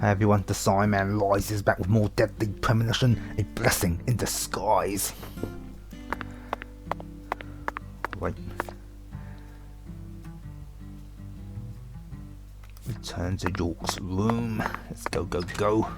Everyone, the Psyman rises back with more deadly premonition, a blessing in disguise. Right. Return to York's room. Let's go, go, go.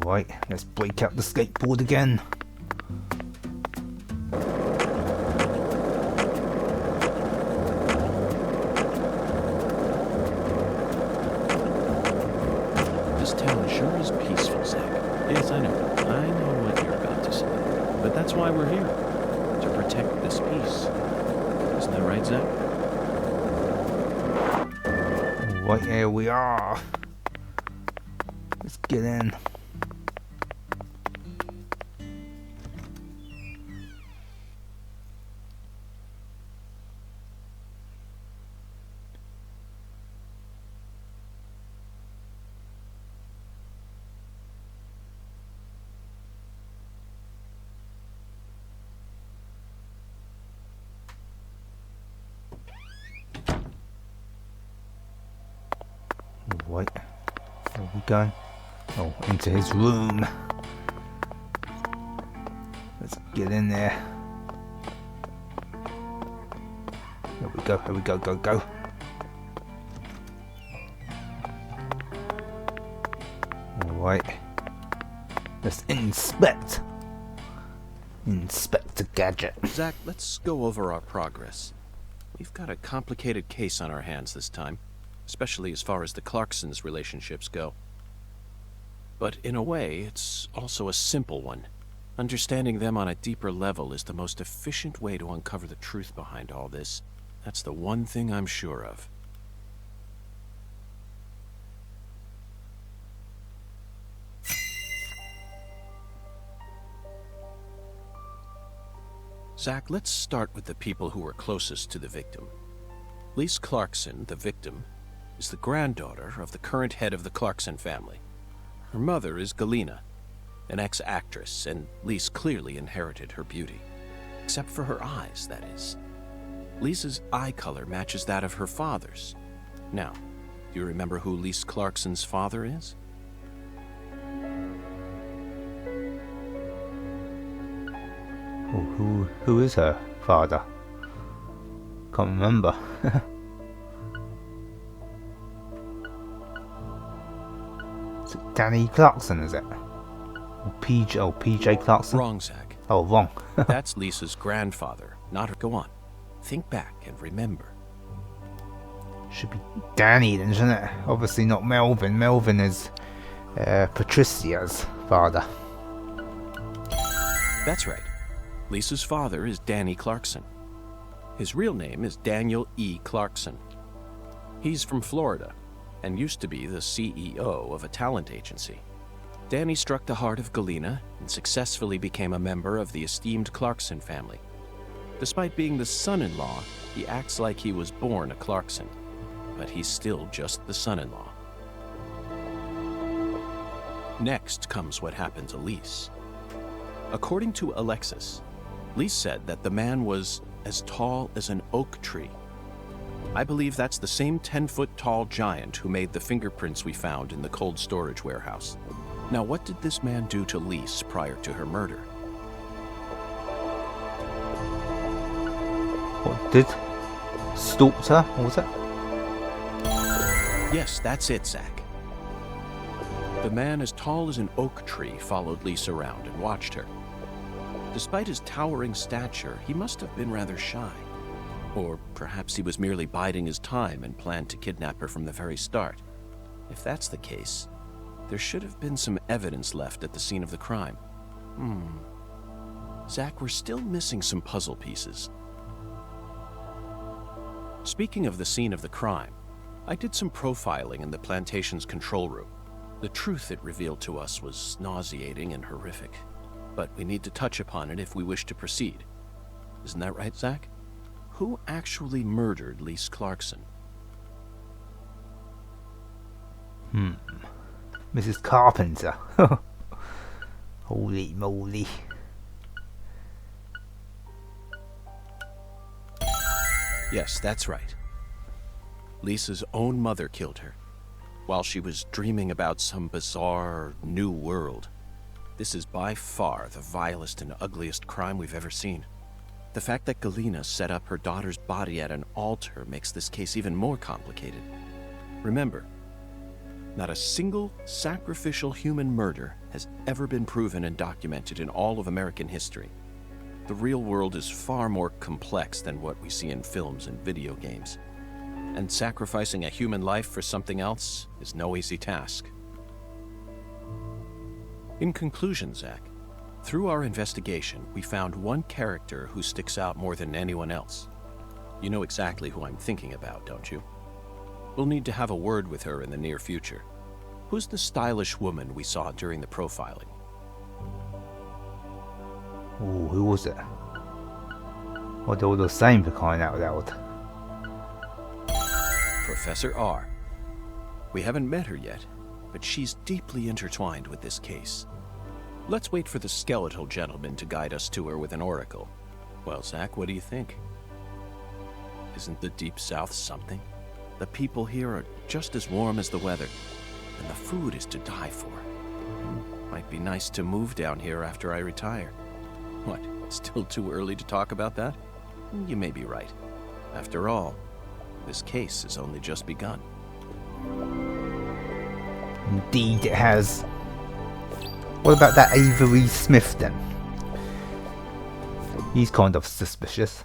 Right, let's break out the skateboard again. This town sure is peaceful, Zach. Yes, I know what you're about to say. But that's why we're here. To protect this peace. Isn't that right, Zach? Right, here we are. Let's get in. Right, where are we going? Oh, into his room. Let's get in there. Here we go, go. Alright. Let's inspect. Inspector Gadget. Zach, let's go over our progress. We've got a complicated case on our hands this time, especially as far as the Clarksons' relationships go. But in a way, it's also a simple one. Understanding them on a deeper level is the most efficient way to uncover the truth behind all this. That's the one thing I'm sure of. Zach, let's start with the people who were closest to the victim. Lise Clarkson, the victim, is the granddaughter of the current head of the Clarkson family. Her mother is Galena, an ex-actress, and Lise clearly inherited her beauty. Except for her eyes, that is. Lisa's eye color matches that of her father's. Now, do you remember who Lise Clarkson's father is? Oh, who is her father? Can't remember. Is it Danny Clarkson, is it? Or PJ Clarkson? Wrong, Zach. Oh, wrong. That's Lisa's grandfather, not her. Go on. Think back and remember. Should be Danny then, shouldn't it? Obviously not Melvin. Melvin is Patricia's father. That's right. Lisa's father is Danny Clarkson. His real name is Daniel E. Clarkson. He's from Florida and used to be the CEO of a talent agency. Danny struck the heart of Galena and successfully became a member of the esteemed Clarkson family. Despite being the son-in-law, he acts like he was born a Clarkson, but he's still just the son-in-law. Next comes what happened to Lise. According to Alexis, Lise said that the man was as tall as an oak tree. I believe that's the same 10-foot-tall giant who made the fingerprints we found in the cold storage warehouse. Now, what did this man do to Lise prior to her murder? What did? Stalked her? What was that? Yes, that's it, Zach. The man as tall as an oak tree followed Lise around and watched her. Despite his towering stature, he must have been rather shy. Or perhaps he was merely biding his time and planned to kidnap her from the very start. If that's the case, there should have been some evidence left at the scene of the crime. Zach, we're still missing some puzzle pieces. Speaking of the scene of the crime, I did some profiling in the plantation's control room. The truth it revealed to us was nauseating and horrific, but we need to touch upon it if we wish to proceed. Isn't that right, Zach? Who actually murdered Lise Clarkson? Mrs. Carpenter. Holy moly. Yes, that's right. Lisa's own mother killed her, while she was dreaming about some bizarre new world. This is by far the vilest and ugliest crime we've ever seen. The fact that Galina set up her daughter's body at an altar makes this case even more complicated. Remember, not a single sacrificial human murder has ever been proven and documented in all of American history. The real world is far more complex than what we see in films and video games. And sacrificing a human life for something else is no easy task. In conclusion, Zach, through our investigation, we found one character who sticks out more than anyone else. You know exactly who I'm thinking about, don't you? We'll need to have a word with her in the near future. Who's the stylish woman we saw during the profiling? Ooh, who was it? Well, they're all the same for crying out loud. Professor R. We haven't met her yet, but she's deeply intertwined with this case. Let's wait for the skeletal gentleman to guide us to her with an oracle. Well, Zach, what do you think? Isn't the Deep South something? The people here are just as warm as the weather, and the food is to die for. Might be nice to move down here after I retire. What, still too early to talk about that? You may be right. After all, this case has only just begun. Indeed it has. What about that Avery Smith then? He's kind of suspicious.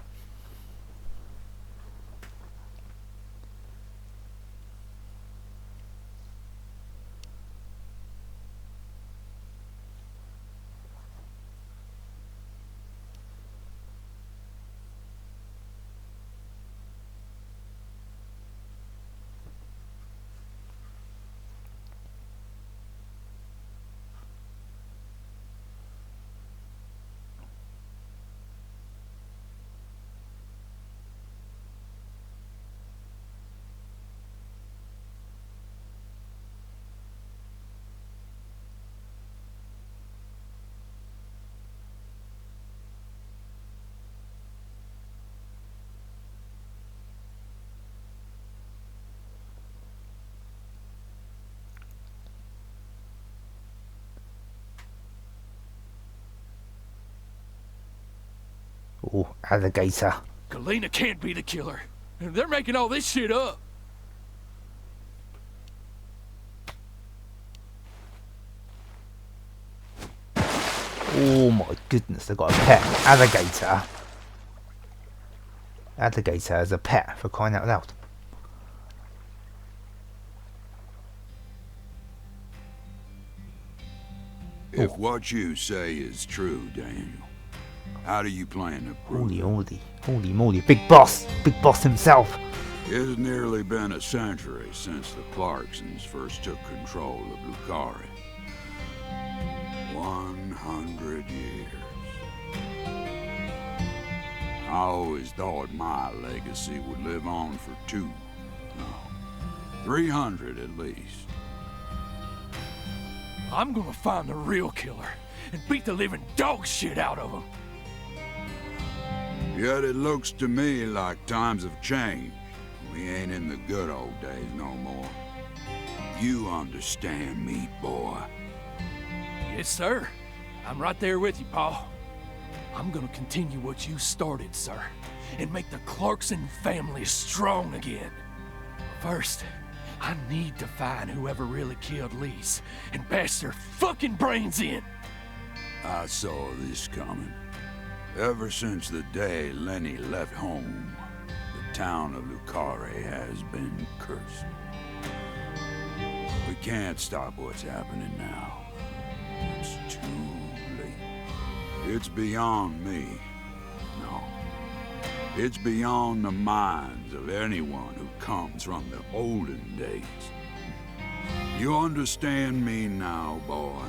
Oh, alligator. Galina can't be the killer. They're making all this shit up. Oh my goodness, they've got a pet. Alligator. Alligator as a pet, for crying out loud. If what you say is true, Daniel, how do you plan to prove it? Holy moly, big boss himself. It's nearly been a century since the Clarksons first took control of Lucari. 100 years. I always thought my legacy would live on for 300 at least. I'm gonna find the real killer and beat the living dog shit out of him. Yet it looks to me like times have changed. We ain't in the good old days no more. You understand me, boy? Yes, sir. I'm right there with you, Pa. I'm gonna continue what you started, sir, and make the Clarkson family strong again. First, I need to find whoever really killed Lise and bash their fucking brains in. I saw this coming. Ever since the day Lenny left home, the town of Lucare has been cursed. We can't stop what's happening now. It's too late. It's beyond me. No. It's beyond the minds of anyone who comes from the olden days. You understand me now, boy?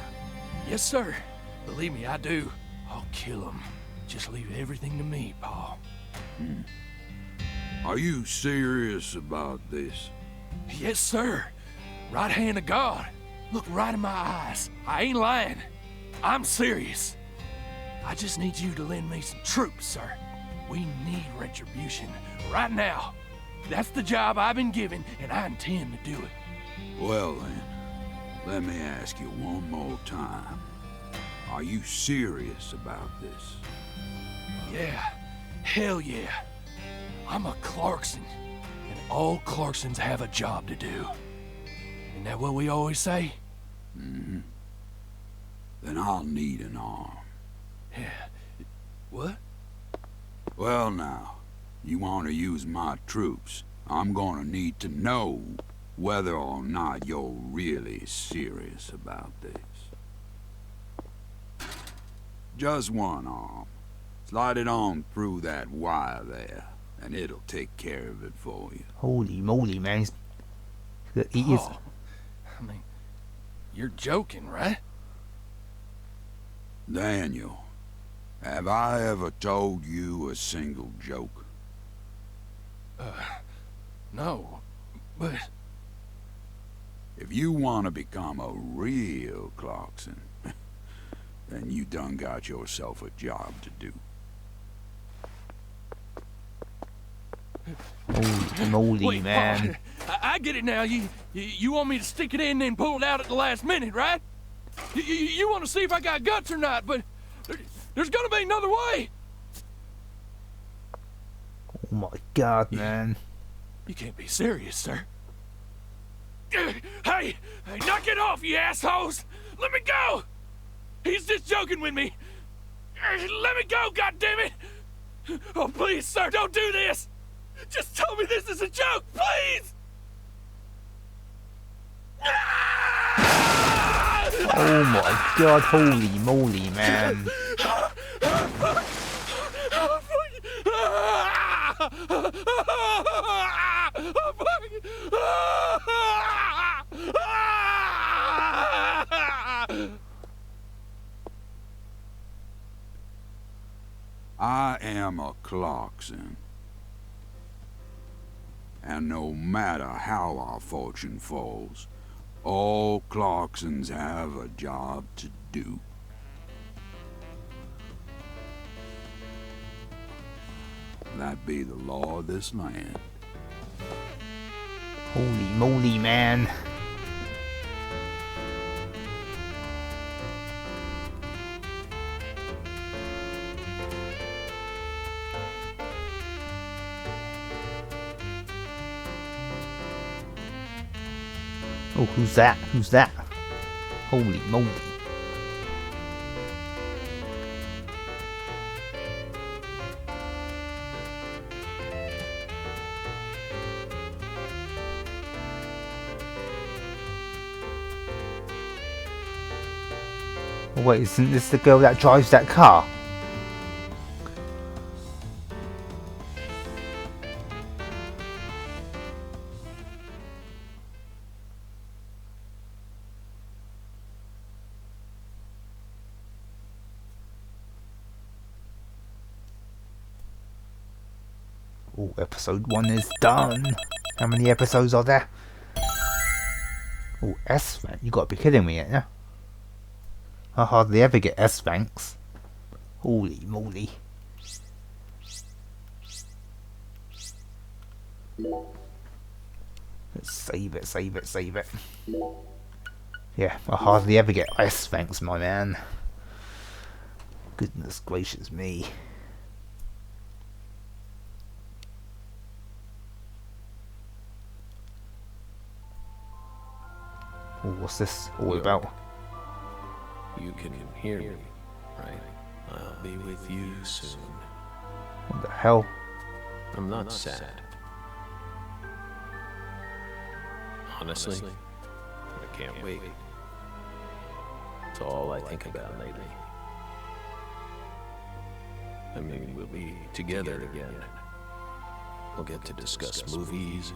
Yes, sir. Believe me, I do. I'll kill him. Just leave everything to me, Paul. Are you serious about this? Yes, sir. Right hand of God. Look right in my eyes. I ain't lying. I'm serious. I just need you to lend me some troops, sir. We need retribution right now. That's the job I've been given, and I intend to do it. Well then, let me ask you one more time. Are you serious about this? Yeah. Hell yeah. I'm a Clarkson, and all Clarksons have a job to do. Isn't that what we always say? Mm-hmm. Then I'll need an arm. Yeah. What? Well now, you want to use my troops, I'm gonna need to know whether or not you're really serious about this. Just one arm. Slide it on through that wire there, and it'll take care of it for you. Holy moly, man. He is. Oh, I mean, you're joking, right? Daniel, have I ever told you a single joke? No, but... If you want to become a real Clarkson, then you done got yourself a job to do. Holy moly, Wait, man. Paul, I get it now. You want me to stick it in and then pull it out at the last minute, right? You want to see if I got guts or not, but there's gonna be another way. Oh my god, man. You can't be serious, sir. Hey, knock it off, you assholes! Let me go! He's just joking with me. Let me go, goddammit! Oh, please, sir, don't do this! Just tell me this is a joke, please! Oh my god, holy moly, man. I am a Clarkson. And no matter how our fortune falls, all Clarksons have a job to do. That be the law of this land. Holy moly, man. Oh, who's that? Who's that? Holy moly. Oh, wait, isn't this the girl that drives that car? Oh, episode 1 is done. How many episodes are there? Oh, S rank. You gotta be kidding me, yeah? I hardly ever get S ranks. Holy moly. Let's save it, save it, save it. Yeah, I hardly ever get S ranks, my man. Goodness gracious me. Ooh, what's this all York. about? You can hear me, right? I'll be with you soon. What the hell? I'm not sad. Honestly, I can't wait. It's all I think about lately. I mean, we'll be together again. We'll get to discuss movies,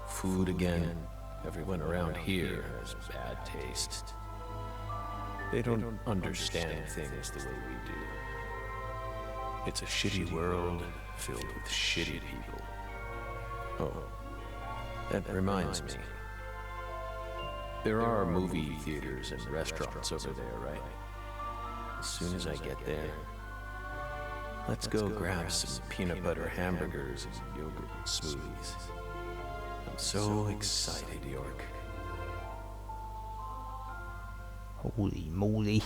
food again. Everyone around here has bad taste. They don't understand things the way we do. It's a shitty world filled with shitty people. Oh, that reminds me. There are movie theaters and restaurants over there, right? As soon as I get there, let's go grab some peanut butter hamburgers and yogurt smoothies. I'm so excited, York. Holy moly.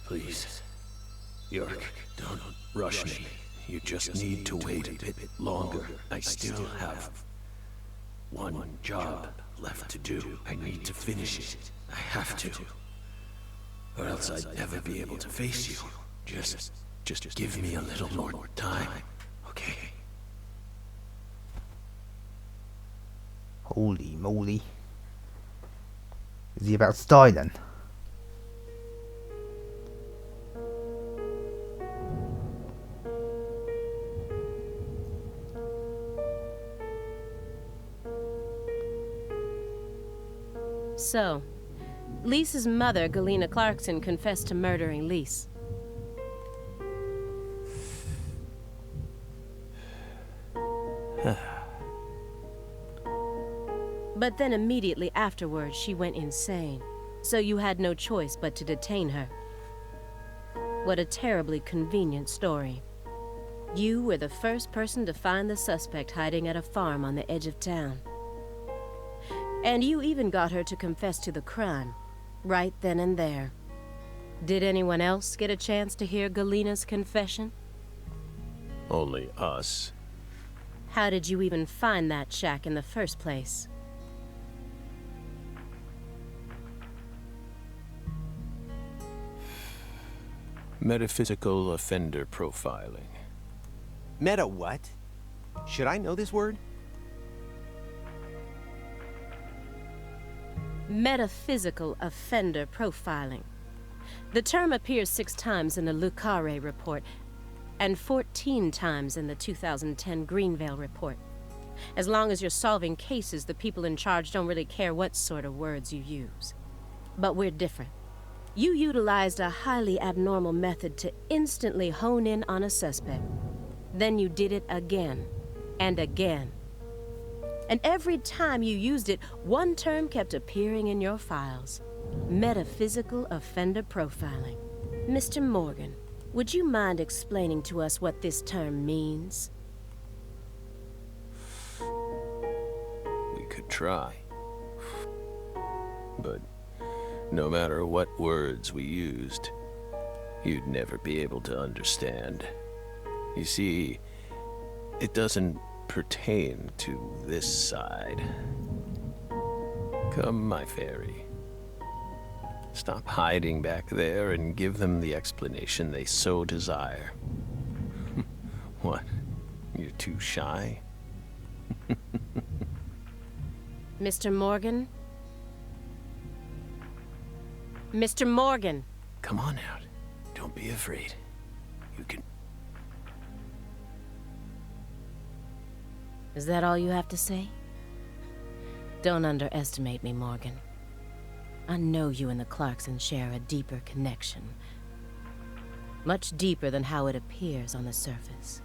Please, York, don't rush me. You just need to wait a bit longer. I still have one job left to do. I need to finish it. I have to. Or else I'd never be able to face you. Just give me a little more time, okay? Holy moly. Is he about to die then? So, Lisa's mother, Galena Clarkson, confessed to murdering Lise. But then immediately afterwards, she went insane. So you had no choice but to detain her. What a terribly convenient story. You were the first person to find the suspect hiding at a farm on the edge of town. And you even got her to confess to the crime, right then and there. Did anyone else get a chance to hear Galena's confession? Only us. How did you even find that shack in the first place? Metaphysical offender profiling. Meta what? Should I know this word? Metaphysical offender profiling. The term appears 6 times in the Lucare report and 14 times in the 2010 Greenvale report. As long as you're solving cases, the people in charge don't really care what sort of words you use. But we're different. You utilized a highly abnormal method to instantly hone in on a suspect. Then you did it again and again. And every time you used it, one term kept appearing in your files. Metaphysical offender profiling. Mr. Morgan, would you mind explaining to us what this term means? We could try. But no matter what words we used, you'd never be able to understand. You see, it doesn't pertain to this side. Come, my fairy. Stop hiding back there and give them the explanation they so desire. What? You're too shy? Mr. Morgan? Mr. Morgan! Come on out. Don't be afraid. You can... Is that all you have to say? Don't underestimate me, Morgan. I know you and the Clarksons share a deeper connection. Much deeper than how it appears on the surface.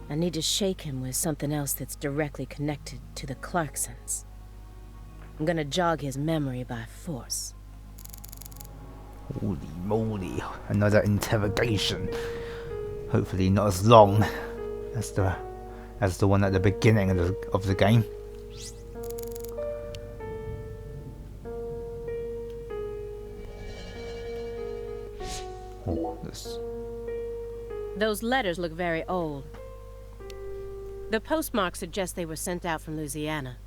I need to shake him with something else that's directly connected to the Clarksons. I'm gonna jog his memory by force. Holy moly. Another interrogation. Hopefully not as long as the one at the beginning of the game. Oh, this. Those letters look very old. The postmark suggests they were sent out from Louisiana.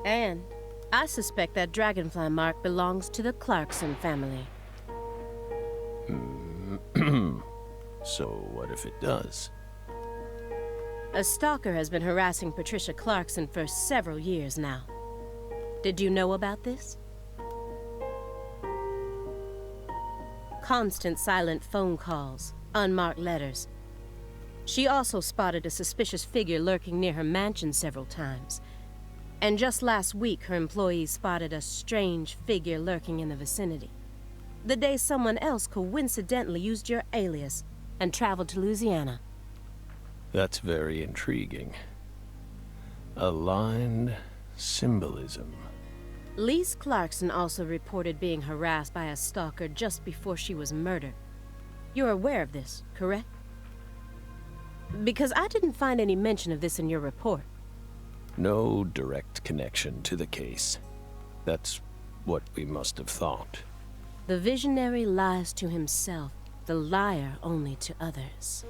And I suspect that dragonfly mark belongs to the Clarkson family. So what if it does? A stalker has been harassing Patricia Clarkson for several years now. Did you know about this? Constant silent phone calls, unmarked letters. She also spotted a suspicious figure lurking near her mansion several times. And just last week, her employees spotted a strange figure lurking in the vicinity. The day someone else coincidentally used your alias and traveled to Louisiana. That's very intriguing. Aligned symbolism. Lise Clarkson also reported being harassed by a stalker just before she was murdered. You're aware of this, correct? Because I didn't find any mention of this in your report. No direct connection to the case. That's what we must have thought. The visionary lies to himself, the liar only to others.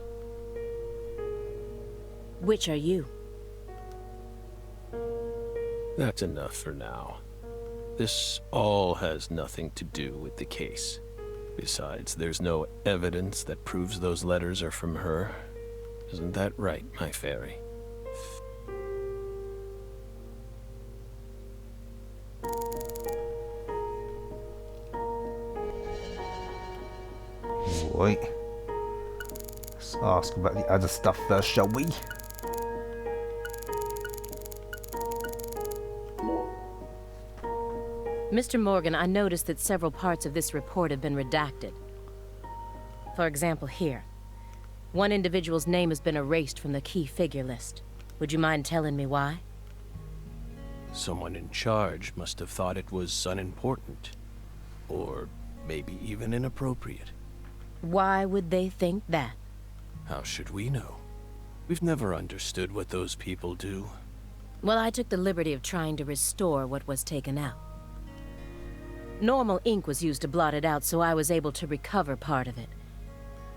Which are you? That's enough for now. This all has nothing to do with the case. Besides, there's no evidence that proves those letters are from her. Isn't that right, my fairy? Wait. Let's ask about the other stuff first, shall we? Mr. Morgan, I noticed that several parts of this report have been redacted. For example, here. One individual's name has been erased from the key figure list. Would you mind telling me why? Someone in charge must have thought it was unimportant. Or maybe even inappropriate. Why would they think that? How should we know? We've never understood what those people do. Well, I took the liberty of trying to restore what was taken out. Normal ink was used to blot it out, so I was able to recover part of it.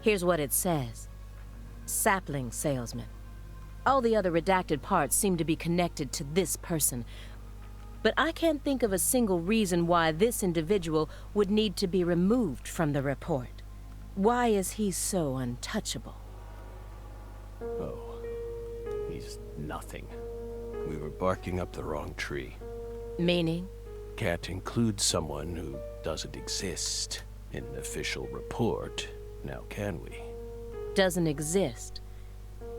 Here's what it says. Sapling salesman. All the other redacted parts seem to be connected to this person. But I can't think of a single reason why this individual would need to be removed from the report. Why is he so untouchable? Oh, he's nothing. We were barking up the wrong tree. Meaning? Can't include someone who doesn't exist in an official report, now can we? Doesn't exist?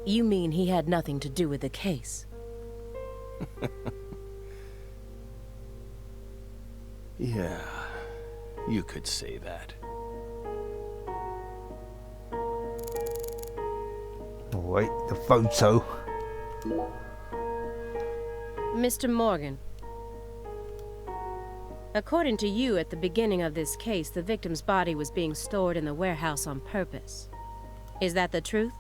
You mean he had nothing to do with the case? Yeah, you could say that. Wait, the photo. Mr. Morgan, according to you, at the beginning of this case, the victim's body was being stored in the warehouse on purpose. Is that the truth?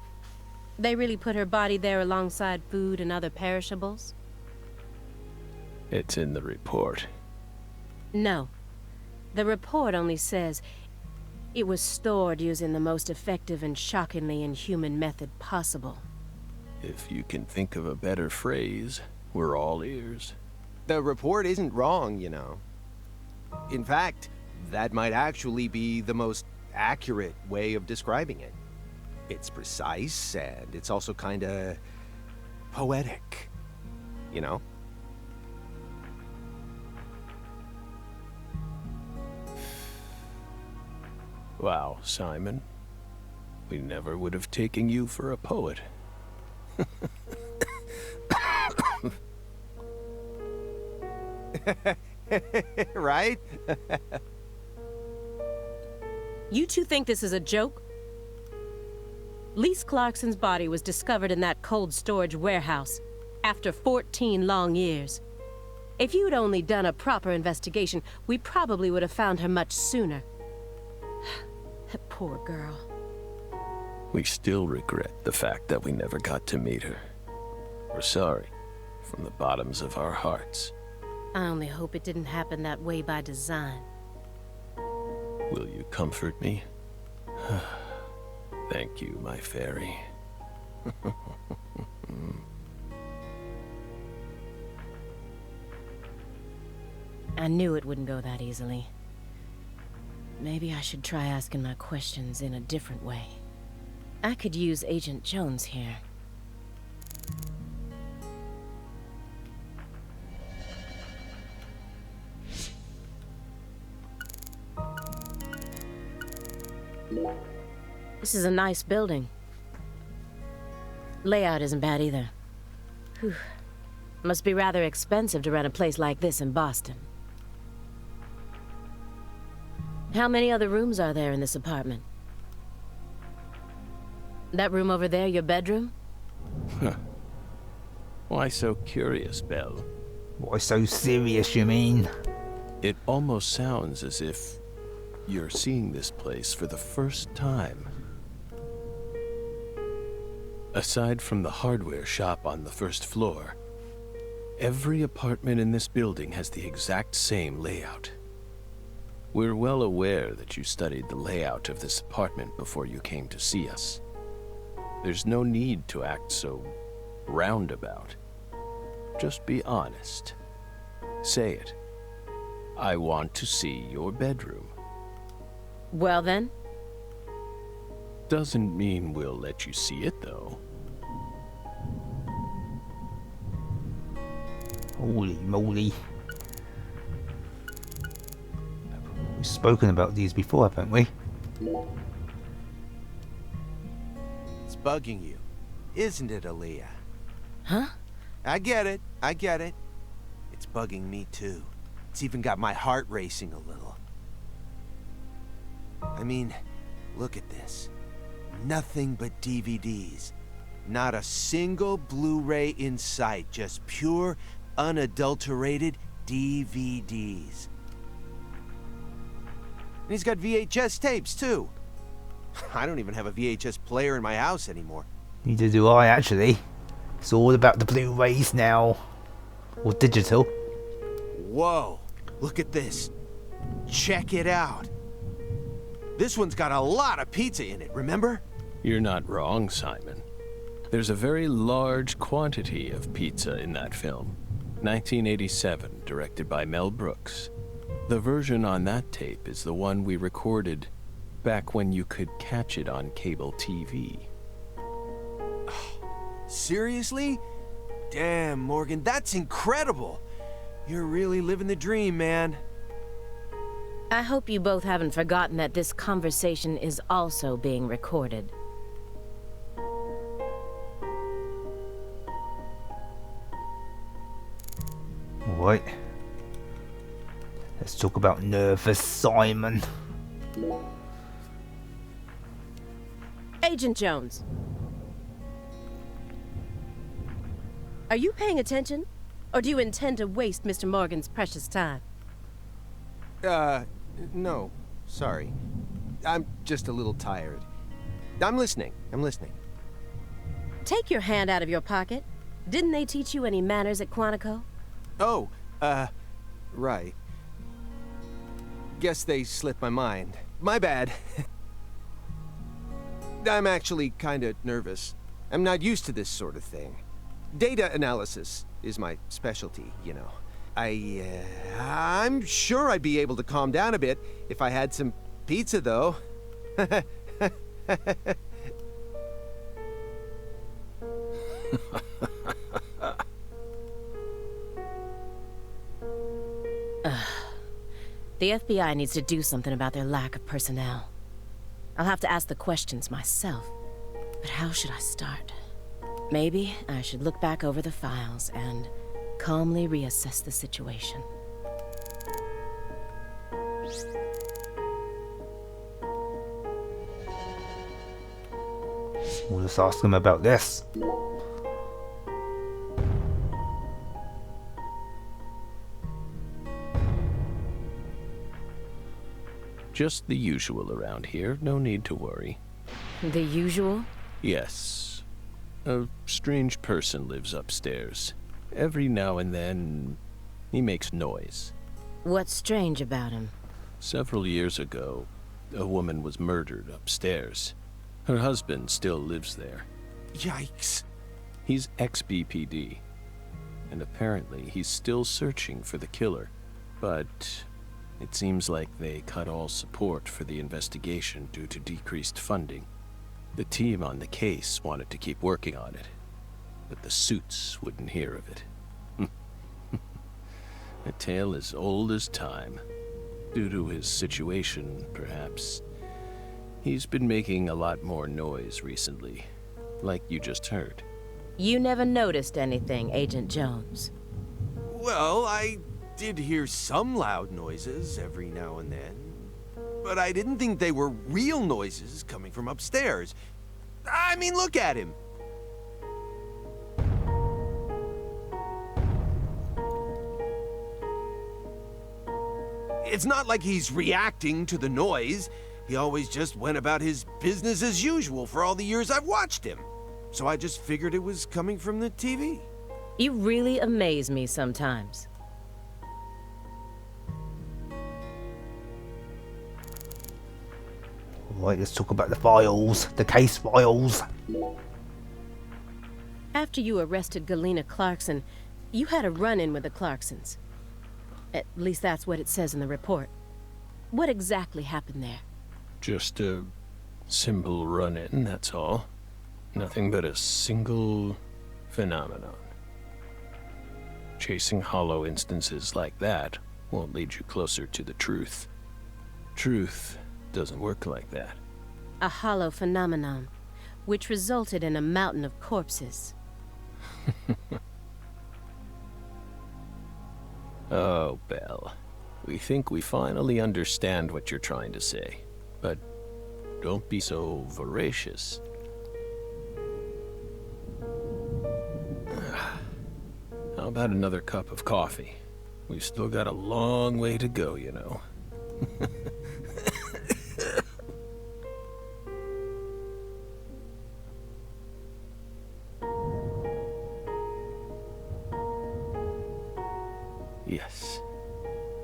They really put her body there alongside food and other perishables? It's in the report. No. The report only says it was stored using the most effective and shockingly inhuman method possible. If you can think of a better phrase, we're all ears. The report isn't wrong, you know. In fact, that might actually be the most accurate way of describing it. It's precise, and it's also kinda poetic, you know? Wow, Simon. We never would have taken you for a poet. Right? You two think this is a joke? Lise Clarkson's body was discovered in that cold storage warehouse after 14 long years. If you'd only done a proper investigation, we probably would have found her much sooner. That poor girl. We still regret the fact that we never got to meet her. We're sorry, from the bottoms of our hearts. I only hope it didn't happen that way by design. Will you comfort me? Thank you, my fairy. I knew it wouldn't go that easily. Maybe I should try asking my questions in a different way. I could use Agent Jones here. This is a nice building. Layout isn't bad either. Whew. Must be rather expensive to rent a place like this in Boston. How many other rooms are there in this apartment? That room over there your bedroom? Why so curious, Belle? Why so serious, you mean? It almost sounds as if you're seeing this place for the first time. Aside from the hardware shop on the first floor, every apartment in this building has the exact same layout. We're well aware that you studied the layout of this apartment before you came to see us. There's no need to act so roundabout. Just be honest. Say it. I want to see your bedroom. Well then? Doesn't mean we'll let you see it, though. Holy moly. We've spoken about these before, haven't we? It's bugging you, isn't it, Aaliyah? Huh? I get it. I get it. It's bugging me too. It's even got my heart racing a little. I mean, look at this. Nothing but DVDs. Not a single Blu-ray in sight. Just pure, unadulterated DVDs. And he's got VHS tapes too. I don't even have a VHS player in my house anymore. Neither do I, actually. It's all about the Blu-rays now. Or digital. Whoa, look at this. Check it out. This one's got a lot of pizza in it, remember? You're not wrong, Simon. There's a very large quantity of pizza in that film. 1987, directed by Mel Brooks. The version on that tape is the one we recorded back when you could catch it on cable TV. Seriously? Damn, Morgan, that's incredible. You're really living the dream, man. I hope you both haven't forgotten that this conversation is also being recorded. Right. Let's talk about nervous Simon. Agent Jones. Are you paying attention? Or do you intend to waste Mr. Morgan's precious time? No. Sorry. I'm just a little tired. I'm listening. Take your hand out of your pocket. Didn't they teach you any manners at Quantico? Oh, right. Guess they slipped my mind. My bad. I'm actually kinda nervous. I'm not used to this sort of thing. Data analysis is my specialty, you know. I'm sure I'd be able to calm down a bit if I had some pizza, though. The FBI needs to do something about their lack of personnel. I'll have to ask the questions myself. But how should I start? Maybe I should look back over the files and calmly reassess the situation. We'll just ask him about this. Just the usual around here, no need to worry. The usual? Yes. A strange person lives upstairs. Every now and then, he makes noise. What's strange about him? Several years ago, a woman was murdered upstairs. Her husband still lives there. Yikes. He's ex-BPD, and apparently he's still searching for the killer. But it seems like they cut all support for the investigation due to decreased funding. The team on the case wanted to keep working on it, but the suits wouldn't hear of it. A tale as old as time. Due to his situation, perhaps. He's been making a lot more noise recently, like you just heard. You never noticed anything, Agent Jones. Well, I did hear some loud noises every now and then, but I didn't think they were real noises coming from upstairs. I mean, look at him. It's not like he's reacting to the noise. He always just went about his business as usual for all the years I've watched him. So I just figured it was coming from the TV. You really amaze me sometimes. Right, let's talk about the files, the case files. After you arrested Galena Clarkson, you had a run-in with the Clarksons. At least that's what it says in the report. What exactly happened there? Just a simple run-in, that's all. Nothing but a single phenomenon. Chasing hollow instances like that won't lead you closer to the truth. Truth doesn't work like that. A hollow phenomenon, which resulted in a mountain of corpses. Oh, Belle. We think we finally understand what you're trying to say. But don't be so voracious. How about another cup of coffee? We've still got a long way to go, you know. Yes.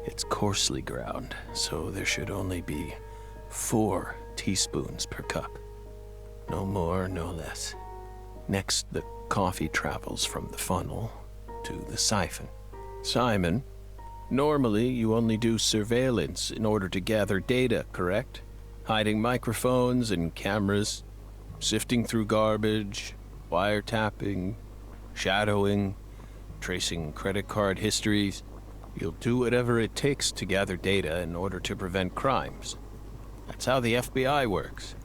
It's coarsely ground, so there should only be 4 teaspoons per cup. No more, no less. Next, the coffee travels from the funnel to the siphon. Simon, normally you only do surveillance in order to gather data, correct? Hiding microphones and cameras, sifting through garbage, wiretapping, shadowing, tracing credit card histories. You'll do whatever it takes to gather data in order to prevent crimes. That's how the FBI works.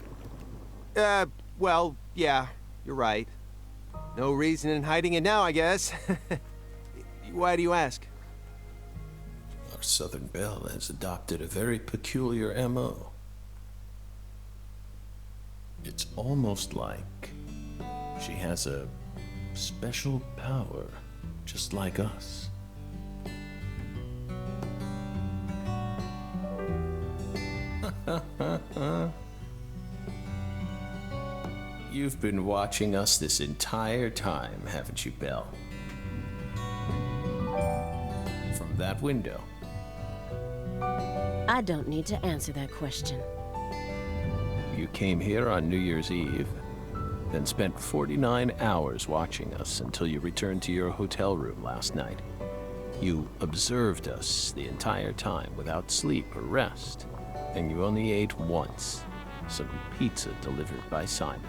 Well, yeah, you're right. No reason in hiding it now, I guess. Why do you ask? Our Southern Belle has adopted a very peculiar MO. It's almost like she has a special power, just like us. You've been watching us this entire time, haven't you, Belle? From that window. I don't need to answer that question. You came here on New Year's Eve, then spent 49 hours watching us until you returned to your hotel room last night. You observed us the entire time without sleep or rest, and you only ate once, some pizza delivered by Simon.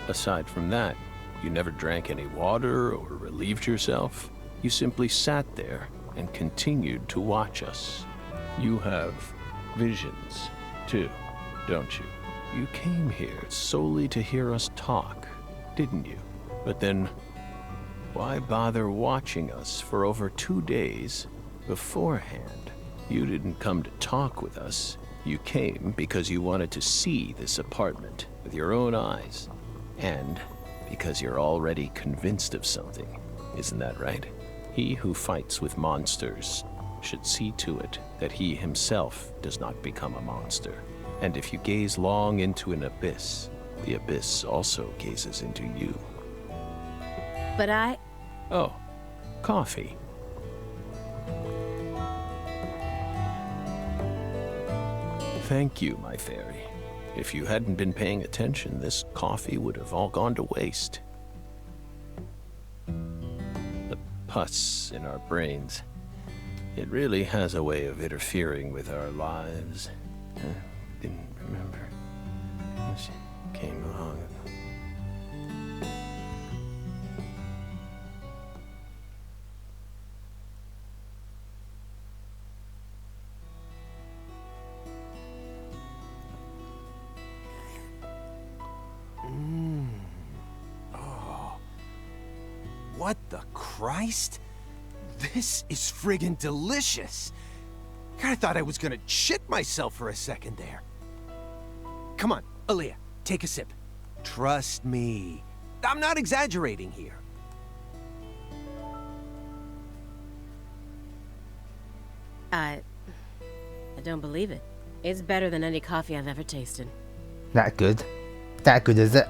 Aside from that, you never drank any water or relieved yourself. You simply sat there and continued to watch us. You have visions, too, don't you? You came here solely to hear us talk, didn't you? But then, why bother watching us for over 2 days beforehand? You didn't come to talk with us. You came because you wanted to see this apartment with your own eyes. And because you're already convinced of something. Isn't that right? He who fights with monsters should see to it that he himself does not become a monster. And if you gaze long into an abyss, the abyss also gazes into you. But I... Oh, coffee. Thank you, my fairy. If you hadn't been paying attention, this coffee would have all gone to waste. The pus in our brains. It really has a way of interfering with our lives. Didn't remember. She came along. Oh. What the Christ? This is friggin' delicious. God, I thought I was gonna shit myself for a second there. Come on, Aaliyah, take a sip. Trust me. I'm not exaggerating here. I don't believe it. It's better than any coffee I've ever tasted. That good? That good, is it?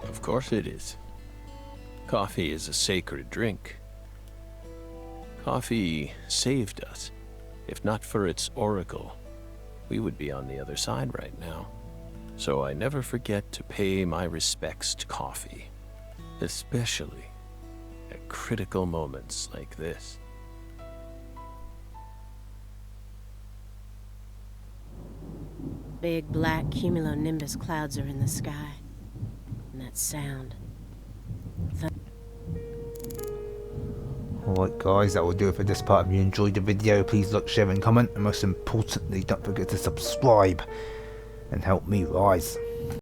Of course it is. Coffee is a sacred drink. Coffee saved us. If not for its oracle, we would be on the other side right now. So I never forget to pay my respects to coffee, especially at critical moments like this. Big black cumulonimbus clouds are in the sky. And that sound. Alright guys, that will do it for this part. If you enjoyed the video, please like, share and comment. And most importantly, don't forget to subscribe and help me rise.